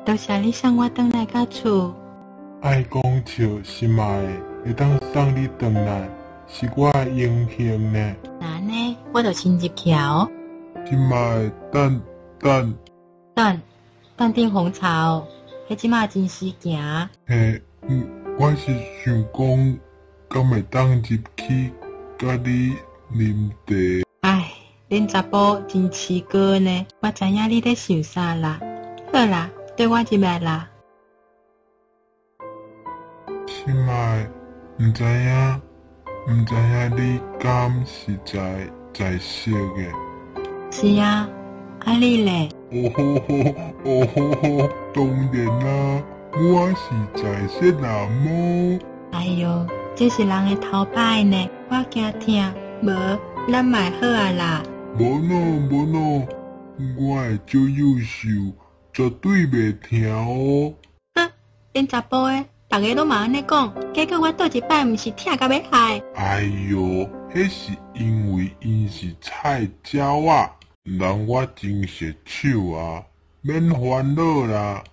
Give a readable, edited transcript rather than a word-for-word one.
多谢你送我转来到厝。爱讲笑心爱的，会当送你转来，是我的荣幸呢。那安尼，我就先入去哦。心爱的，等。等顶风潮，迄即马真时行。嘿，我是想讲，敢会当入去，甲你啉茶。唉，恁查甫真奇怪呢，我知影你咧想啥啦。好啦，对我入来啦。心爱的，毋知影你敢是在识的？是啊，你咧？当然啦，我是在识人么？哎哟，这是人的头摆呢，我惊听，无咱买好啊啦。无喏，我会足优秀，绝对袂听哦。哼，恁查甫的，大家都嘛安尼讲，结果我倒一摆毋是听甲要害。哎哟，迄是因为因是菜鸟啊，人我真熟手啊，免烦恼啦。